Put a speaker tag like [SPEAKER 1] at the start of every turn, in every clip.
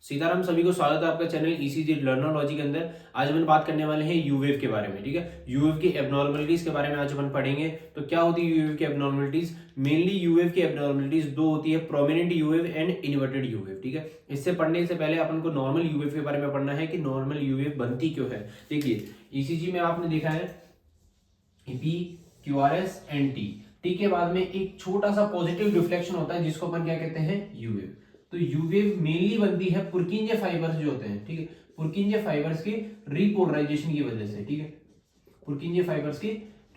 [SPEAKER 1] सीताराम, सभी को स्वागत है आपका चैनल ईसीजी लर्नोलॉजी के अंदर। आज अपन बात करने वाले हैं यूवेव के बारे में। ठीक है, यूवेव की एबनॉर्मलिटीज के बारे में आज अपन पढ़ेंगे। तो क्या होती है यूवेव की एबनॉर्मलिटीज? मेनली यूवेव की एबनॉर्मलिटीज दो होती है, प्रोमिनेंट यूवेव एंड इन्वर्टेड यूवेव। ठीक है, इससे पढ़ने से पहले अपन को नॉर्मल यूवेव के बारे में पढ़ना है कि नॉर्मल यूवेव बनती क्यों है। देखिए, ईसीजी में आपने देखा है P, Q R S and T. T के बाद में एक छोटा सा पॉजिटिव डिफ्लेक्शन होता है जिसको अपन क्या कहते हैं, यूवेव। तो यूवेव मेनली बनती है पुरकिंजे फाइबर्स जो होते हैं। ठीक है, पुरकिंजे फाइबर्स के रिपोलराइजेशन की वजह से। ठीक है, पुरकिंजे फाइबर्स के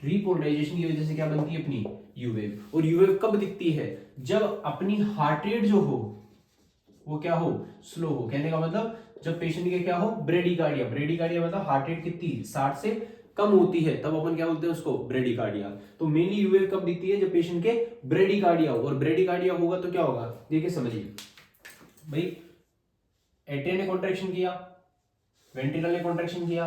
[SPEAKER 1] रिपोलराइजेशन की वजह से क्या बनती है अपनी यूवेव। और यूवेव कब दिखती है? जब अपनी हार्ट रेट जो हो वो क्या हो, स्लो हो। कहने का मतलब जब पेशेंट के क्या हो, ब्रेडिकार्डिया। ब्रेडिकार्डिया मतलब हार्ट रेट कितनी 60 से कम होती है, तब अपन क्या बोलते हैं उसको, ब्रेडिकार्डिया। तो मेनली यूवेव कब दिखती है? जब पेशेंट के ब्रेडिकार्डिया हो। और ब्रेडिकार्डिया होगा तो क्या होगा, देखिए समझिए भाई। एट्रिया ने कॉन्ट्रैक्शन किया, वेंट्रिकल ने कॉन्ट्रैक्शन किया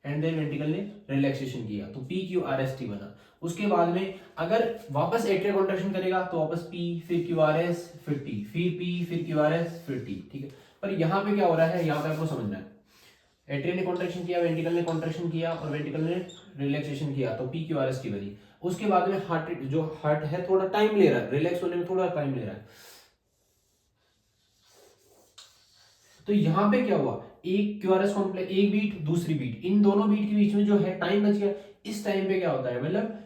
[SPEAKER 1] एंड देन वेंट्रिकल ने रिलैक्सेशन किया, तो P Q R S T बना। उसके बाद में अगर वापस एट्रिया कॉन्ट्रैक्शन करेगा तो वापस पी, फिर क्यू आर एस, फिर टी, फिर पी, फिर क्यू आर एस, फिर टी। ठीक है, पर यहाँ पे क्या हो रहा है, यहाँ पे आपको समझना है। एट्रिया ने कॉन्ट्रैक्शन किया, वेंट्रिकल ने कॉन्ट्रैक्शन किया और वेंट्रिकल ने रिलैक्सेशन किया, तो P Q R S T बनी। उसके बाद में हार्ट जो हार्ट है थोड़ा टाइम ले रहा है, रिलैक्स होने में थोड़ा टाइम ले रहा है। तो यहां पे क्या हुआ, एक क्यूआरएस कॉम्प्लेक्स, एक बीट दूसरी बीट, इन दोनों बीट के बीच में जो है टाइम बच गया। इस टाइम पे क्या होता है, मतलब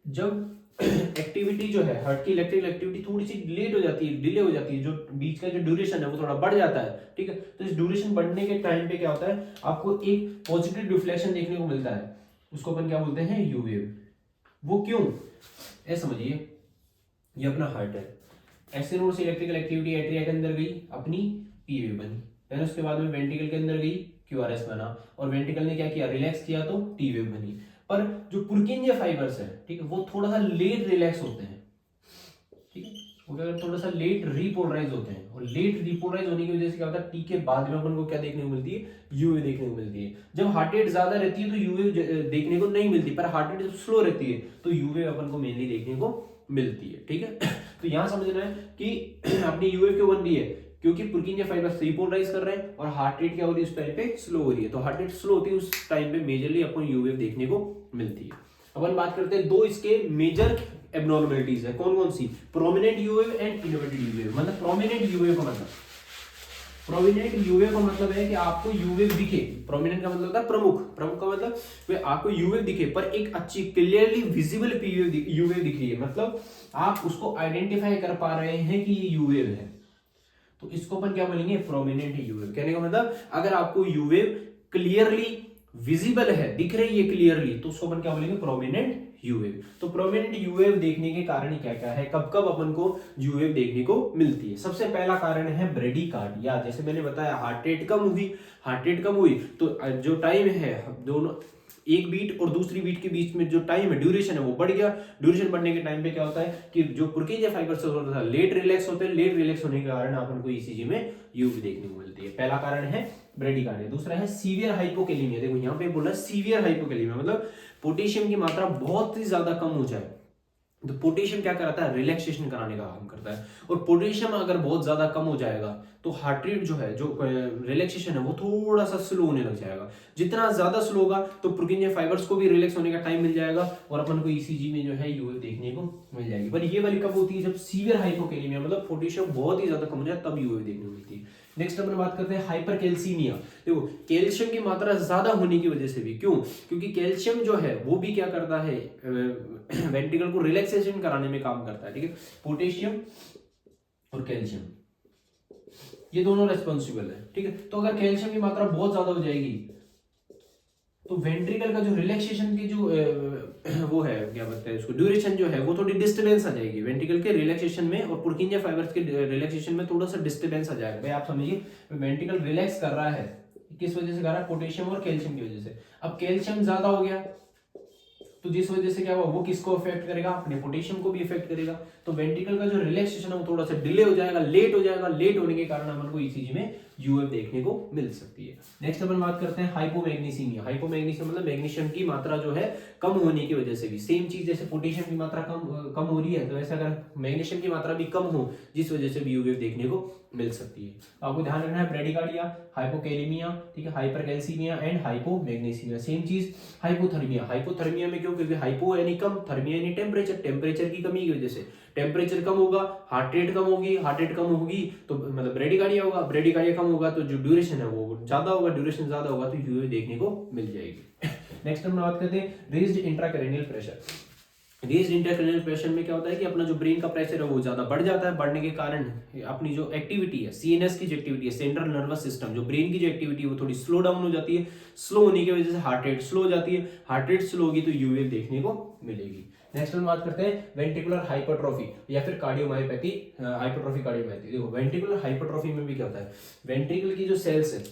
[SPEAKER 1] जब एक्टिविटी जो है हार्ट की इलेक्ट्रिकल एक्टिविटी थोड़ी सी लेट हो जाती है, डिले हो जाती है, जो बीच का जो ड्यूरेशन है वो थोड़ा बढ़ जाता है। ठीक है, तो इस ड्यूरेशन बढ़ने के टाइम पे क्या होता है, आपको एक पॉजिटिव डिफ्लेक्शन देखने को मिलता है, उसको अपन क्या बोलते हैं, यू वेव। वो क्यों, ऐसे समझिए, ये अपना हार्ट है, ऐसे नोड से इलेक्ट्रिकल एक्टिविटी एट्रिया के अंदर गई, अपनी पी वेव बनी। देन उसके बाद में वेंट्रिकल के अंदर गई, क्यूआरएस बना, और वेंट्रिकल ने क्या किया, रिलैक्स किया तो टी वेव बनी। पर जो पुरकिंजे फाइबर्स है, ठीक है, वो थोड़ा सा लेट रिलैक्स होते हैं। ठीक है, वो क्या थोड़ा सा लेट रिपोलराइज होते हैं, और लेट रिपोलराइज होने की वजह से क्या होता है, टी के बाद में अपन को क्या देखने को मिलती है, यूवे देखने को मिलती है। जब हार्ट रेट ज्यादा रहती है तो यूवे देखने को नहीं मिलती, पर हार्ट रेट जब स्लो रहती है तो यूवे अपन को मेनली देखने को मिलती है। ठीक है, तो यहां समझना है कि अपनी यूवे क्यों बन रही है, क्योंकि पुरकिंजे फाइबर्स रिपोलराइज कर रहे हैं और हार्ट रेट क्या हो रही है उस टाइम पे, स्लो हो रही है। तो हार्ट रेट स्लो होती है उस टाइम पे मेजरली अपन यूवे देखने को मिलती है। अपन बात करते हैं दो इसके मेजर एबनॉर्मलिटीज है, कौन कौन सी, प्रोमिनेंट यूवेव एंड इनवर्टेड यूवेव। मतलब प्रोमिनेंट यूवेव का मतलब, प्रोमिनेंट यूवेव का मतलब है कि आपको यूवेव दिखे। प्रोमिनेंट का मतलब होता है प्रमुख, प्रमुख का मतलब वे आपको यूवेव दिखे पर एक अच्छी क्लियरली विजिबल यूवेव दिख रही है, मतलब आप उसको आइडेंटिफाई कर पा रहे हैं कि ये यूवेव है, तो इसको अपन क्या बोलेंगे, प्रोमिनेंट यूवेव। कहने का मतलब अगर आपको यूवेव क्लियरली विजिबल है, दिख रही है क्लियरली, तो उसको अपन क्या बोलेंगे, प्रोमिनेंट यूवेव। तो प्रोमिनेंट यूवेव देखने के कारण क्या क्या है, कब कब अपन को यूवेव देखने को मिलती है। सबसे पहला कारण है ब्रेडिकार्डिया। जैसे मैंने बताया, हार्ट रेट कम हुई, हार्ट रेट कम हुई तो जो टाइम है दोनों, एक बीट और दूसरी बीट के बीच में जो टाइम है, ड्यूरेशन है वो बढ़ गया। ड्यूरेशन बढ़ने के टाइम पे क्या होता है कि जो पुरकिंजे फाइबर से होता था लेट रिलैक्स होते हैं, लेट रिलैक्स होने के कारण अपन को ईसीजी में यूवी देखने को मिलती है। पहला कारण है ब्रेडिकार्डिया। दूसरा है सीवियर हाइपोकैलेमिया। देखो यहाँ पे बोला सीवियर हाइपोकैलेमिया, मतलब पोटेशियम की मात्रा बहुत ही ज्यादा कम हो जाए। तो पोटेशियम क्या कराता है, रिलैक्सेशन कराने का काम करता है। और पोटेशियम अगर बहुत ज्यादा कम हो जाएगा तो हार्ट रेट जो है, जो रिलैक्सेशन है वो थोड़ा सा स्लो होने लग जाएगा। जितना ज्यादा स्लो होगा तो पुरकिंजे फाइबर्स को भी रिलैक्स होने का टाइम मिल जाएगा और अपन को ईसीजी में जो है यूएफ देखने को मिल जाएगी। पर ये वाली कब होती है, जब सीवियर हाइपोकैलेमिया, मतलब पोटेशियम बहुत ही ज्यादा कम हो जाए, तब यूएफ देखने को मिलती है। नेक्स्ट अपन बात करते हैं हाइपरकैल्सीमिया। देखो, कैल्शियम की मात्रा ज्यादा होने की वजह से भी, क्यों, क्योंकि कैल्शियम जो है वो भी क्या करता है, वेंट्रिकल को रिलैक्सेशन कराने में काम करता है। ठीक है, पोटेशियम और कैल्शियम ये दोनों रेस्पॉन्सिबल है। ठीक है, तो अगर कैल्शियम की मात्रा बहुत ज्यादा हो जाएगी तो वेंट्रिकल का जो रिलैक्सेशन की जो वो है, क्या बोलते हैं उसको, ड्यूरेशन जो है वो थोड़ी डिस्टर्बेंस आ जाएगी वेंट्रिकल के रिलैक्सेशन में, और पुरकिंजे फाइबर्स के रिलैक्सेशन में थोड़ा सा डिस्टर्बेंस आ जाएगा। भाई आप समझिए, वेंट्रिकल रिलैक्स कर रहा है, किस वजह से कर रहा है, पोटेशियम और कैल्शियम की वजह से। अब कैल्शियम ज्यादा हो गया तो जिस वजह से क्या हुआ, वो किसको अफेक्ट करेगा, अपने पोटेशियम को भी इफेक्ट करेगा। तो वेंट्रिकल का जो रिलैक्सेशन है वो थोड़ा सा डिले हो जाएगा, लेट हो जाएगा। लेट होने के कारण अपन को ईसीजी में यूएफ देखने को मिल सकती है। नेक्स्ट अपन बात करते हैं हाइपोमैग्नीसीमिया। हाइपोमैग्नीसियम मतलब मैग्नीशियम की मात्रा जो है कम होने की वजह से भी, सेम चीज जैसे पोटेशियम की मात्रा कम हो रही है, तो ऐसा अगर मैग्नीशियम की मात्रा भी कम हो जिस वजह से भी यूएफ देखने को मिल सकती है। तो आपको ध्यान रखना है ब्रेडिकार्डिया, हाइपोकैलेमिया, ठीक है, हाइपरकैल्सीमिया एंड हाइपोमैग्नीसीमिया। सेम चीज हाइपोथर्मिया, हाइपोथर्मिया में क्यों, क्योंकि हाइपो यानी कम, थर्मिया यानी टेम्परेचर, टेम्परेचर की कमी की वजह से टेम्परेचर कम होगा, हार्ट रेट कम होगी, हार्ट रेट कम होगी तो मतलब ब्रेडिकार्डिया होगा, ब्रेडिकार्डिया कम होगा तो जो ड्यूरेशन है वो ज्यादा होगा, ड्यूरेशन ज्यादा होगा तो यूए देखने को मिल जाएगी। नेक्स्ट हम बात करते हैं raised intracranial pressure. Raised intracranial pressure में क्या होता है कि अपना जो ब्रेन का प्रेशर है वो ज्यादा बढ़ जाता है, बढ़ने के कारण अपनी जो एक्टिविटी है, सीएनएस की जो एक्टिविटी है, सेंट्रल नर्वस सिस्टम, जो ब्रेन की जो एक्टिविटी है वो थोड़ी स्लो डाउन हो जाती है। स्लो होने की वजह से हार्ट रेट स्लो हो जाती है, हार्ट रेट स्लो होगी तो यूवेव देखने को मिलेगी। नेक्स्ट हम बात करते हैं वेंट्रिकुलर हाइपरट्रॉफी या फिर कार्डियोमायोपैथी, हाइपरट्रॉफी कार्डियोमायोपैथी। देखो वेंट्रिकुलर हाइपरट्रॉफी में भी क्या होता है, वेंट्रिकल की जो सेल्स है,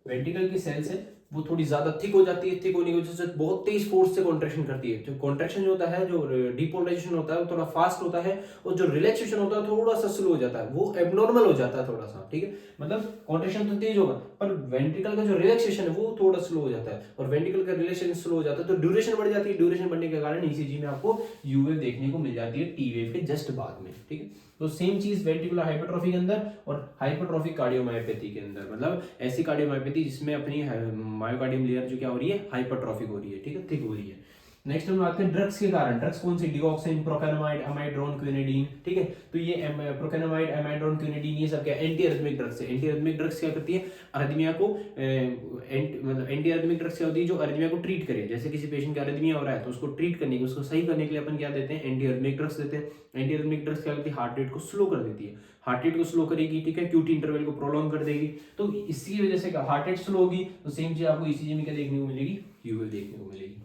[SPEAKER 1] वेंट्रिकल की सेल्स है वो थोड़ी ज्यादा थिक हो जाती है, थिक होने की वजह से बहुत तेज फोर्स से कॉन्ट्रैक्शन करती है। जो कॉन्ट्रैक्शन जो होता है, जो डिपोलराइजेशन होता है वो थोड़ा फास्ट होता है और जो रिलैक्सेशन होता है थोड़ा सा स्लो हो जाता है, वो एबनॉर्मल हो जाता है थोड़ा सा, ठीक है। मतलब कॉन्ट्रैक्शन तो तेज होगा पर वेंट्रिकल का जो रिलैक्सेशन है वो थोड़ा स्लो हो जाता है, और वेंट्रिकल का रिलैक्सेशन स्लो हो जाता है तो ड्यूरेशन बढ़ जाती है। ड्यूरेशन बढ़ने के कारण ईसीजी में आपको यू वेव देखने को मिल जाती है टी वेव के जस्ट बाद में, ठीक है। तो सेम चीज वेंट्रिकुलर हाइपरट्रॉफी के अंदर और हाइपरट्रॉफी कार्डियोमायोपैथी के अंदर, मतलब ऐसी कार्डियोमायोपैथी जिसमें अपनी मायोकार्डियम लेयर जो क्या हो रही है, हाइपरट्रॉफिक हो रही है, ठीक है, थिक हो रही है। नेक्स्ट हम आते हैं ड्रग्स के कारण। ड्रग्स कौन से, डिगॉक्सिन, प्रोकानामाइड, अमाइड्रोन, क्विनिडीन, ठीक है। तो ये प्रोकानामाइड, अमाइड्रोन, क्विनिडीन ये सब क्या एंटी अरिथमिक ड्रग्स है। एंटी अरिथमिक ड्रग्स क्या करती है, अरिथमिया को मतलब एंटी अरिथमिक ड्रग्स क्या होती है, जो अरिथमिया को ट्रीट करे। जैसे किसी पेशेंट का अरिथमिया हो रहा है तो उसको ट्रीट करने के, उसको सही करने के लिए अपन क्या देते हैं, एंटी अरिथमिक ड्रग्स देते हैं। एंटी अरिथमिक ड्रग्स क्या करती है, हार्ट रेट को स्लो कर देती है, हार्ट रेट को स्लो करेगी, ठीक है, क्यूटी इंटरवल को प्रोलॉन्ग कर देगी। तो इसकी वजह से हार्ट रेट स्लो होगी तो सेम चीज आपको ईसीजी में क्या देखने को मिलेगी, यूवेव देखने को मिलेगी।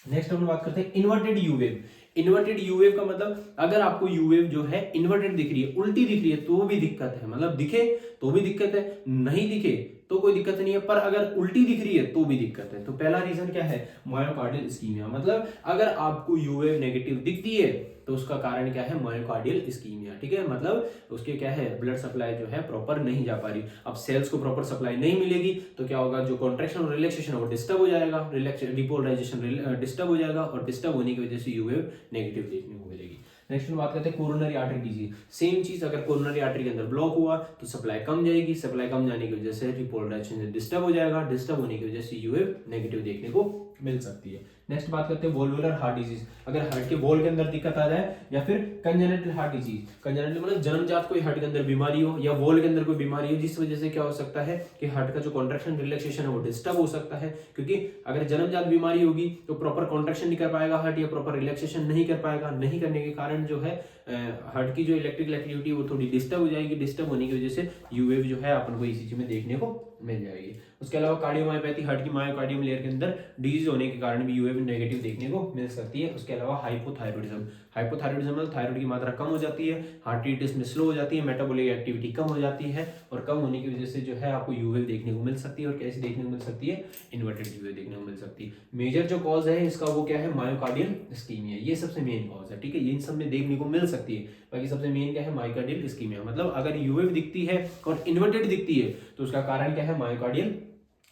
[SPEAKER 1] नेक्स्ट हम बात करते हैं इन्वर्टेड यूवेव। इन्वर्टेड यूवेव का मतलब अगर आपको यूवेव जो है इन्वर्टेड दिख रही है, उल्टी दिख रही है तो भी दिक्कत है, मतलब दिखे तो भी दिक्कत है, नहीं दिखे तो कोई दिक्कत नहीं है, पर अगर उल्टी दिख रही है तो भी दिक्कत है। तो पहला रीजन क्या है, मायोकार्डियल इस्कीमिया। मतलब अगर आपको यूवेव नेगेटिव दिखती है तो उसका कारण क्या है, मायोकार्डियल इस्कीमिया, ठीक है। मतलब उसके क्या है, ब्लड सप्लाई जो है प्रॉपर नहीं जा पा रही। अब सेल्स को प्रॉपर सप्लाई नहीं मिलेगी तो क्या होगा, जो कॉन्ट्रैक्शन और रिलैक्सेशन है वो डिस्टर्ब हो जाएगा, रिलैक्सेशन डिपोलराइजेशन डिस्टर्ब हो जाएगा और डिस्टर्ब होने की वजह से यूवेव नेगेटिव देखने को मिलेगी। नेक्स्ट हम बात करते हैं कोरोनरी आर्टरी डिजीज। सेम चीज, अगर कोरोनरी आर्टरी के अंदर ब्लॉक हुआ तो सप्लाई कम जाएगी, सप्लाई कम जाने की वजह से रिपोलराइजेशन डिस्टर्ब हो जाएगा, डिस्टर्ब होने की वजह से यूवेव नेगेटिव देखने को मिल सकती है। नेक्स्ट बात करते हैं वॉल्वुलर हार्ट डिजीज। अगर हार्ट के वॉल के अंदर दिक्कत आ जाए या फिर कंजेनिटल हार्ट डिजीज, कंजेनिटल मतलब जन्मजात कोई हार्ट के अंदर बीमारी हो या वॉल के अंदर कोई बीमारी हो, जिस वजह से क्या हो सकता है कि हार्ट का जो कॉन्ट्रैक्शन रिलैक्सेशन है वो डिस्टर्ब हो सकता है। क्योंकि अगर जन्मजात बीमारी होगी तो प्रॉपर कॉन्ट्रैक्शन नहीं कर पाएगा हार्ट या प्रॉपर रिलैक्सेशन नहीं कर पाएगा, नहीं करने के कारण जो है हार्ट की जो इलेक्ट्रिकल एक्टिविटी वो थोड़ी डिस्टर्ब हो जाएगी, डिस्टर्ब होने की वजह से यूवेव जो है अपन को ईसीजी में देखने को मिल जाएगी। उसके अलावा कार्डियोमायोपैथी, हार्ट की मायोकार्डियम लेयर के अंदर डिजीज होने के कारण भी यूवेव नेगेटिव देखने को मिल सकती है। उसके अलावा हाइपोथायरॉइडिज्म, हाइपोथायरॉइडिज्म में थायराइड की मात्रा कम हो जाती है, हार्ट रेट इसमें स्लो हो जाती है, मेटाबॉलिक एक्टिविटी कम हो जाती है और कम होने की वजह से जो है आपको यूवेव देखने को मिल सकती है। और कैसे देखने को मिल सकती है, इन्वर्टेड यूवेव देखने को मिल सकती है। मेजर जो कॉज है इसका वो क्या है, मायोकार्डियल इस्कीमिया, ये सबसे मेन कॉज है, ठीक है, ये इन सब में देखने को मिल सकती है। बाकी सबसे मेन क्या है, मायोकार्डियल इस्कीमिया। मतलब अगर यूवेव दिखती है और इन्वर्टेड दिखती है तो उसका कारण क्या है, मायोकार्डियल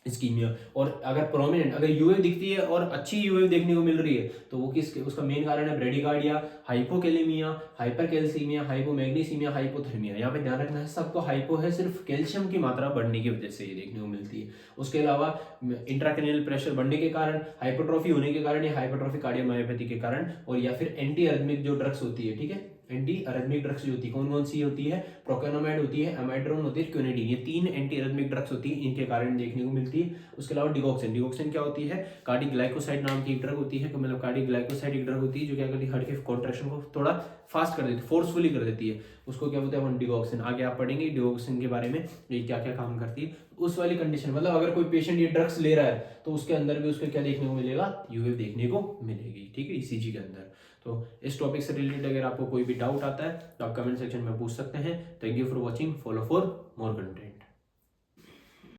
[SPEAKER 1] इस्कीमिया। और अगर प्रोमिनेंट, अगर यूवेव दिखती है और अच्छी यूवेव देखने को मिल रही है तो वो उसका मेन कारण है bradycardia, hypokalemia, hypercalcaemia, hypomagnesaemia, hypothermia. यहाँ पे ध्यान रखना है सबको हाइपो है सिर्फ कैल्शियम की मात्रा बढ़ने की वजह से ये देखने को मिलती है। उसके अलावा इंट्राक्रैनियल प्रेशर बढ़ने के कारण, हाइपरट्रॉफी होने के कारण या हाइपरट्रॉफी कार्डियोमायोपैथी के कारण, और या फिर एंटी अरिथमिक जो ड्रग्स होती है, ठीक है, एंटी अरिथमिक ड्रग्स जो होती है कौन कौन सी होती है, प्रोकानामाइड होती है, अमाइड्रोन होती है, क्विनिडीन, ये 3 एंटी अरिथमिक ड्रग्स होती है, इनके कारण देखने को मिलती है। उसके अलावा डिगॉक्सिन, डिगॉक्सिन क्या होती है, कार्डियोग्लाइकोसाइड नाम की एक ड्रग होती है, मतलब कार्डियोग्लाइकोसाइड एक ड्रग होती है जो क्या करती है, हार्ट के कॉन्ट्रैक्शन को थोड़ा फास्ट कर देती है, फोर्सफुली कर देती है, उसको क्या बोलते हैं डिगॉक्सिन। आगे आप पढ़ेंगे डिगॉक्सिन के बारे में, ये क्या क्या काम करती है। उस वाली कंडीशन, मतलब अगर कोई पेशेंट ये ड्रग्स ले रहा है तो उसके अंदर भी उसको क्या देखने को मिलेगा, यूवेव देखने को मिलेगी, ठीक है, ईसीजी के अंदर। तो इस टॉपिक से रिलेटेड अगर आपको कोई भी डाउट आता है तो आप कमेंट सेक्शन में पूछ सकते हैं। Thank you for watching, follow for more content.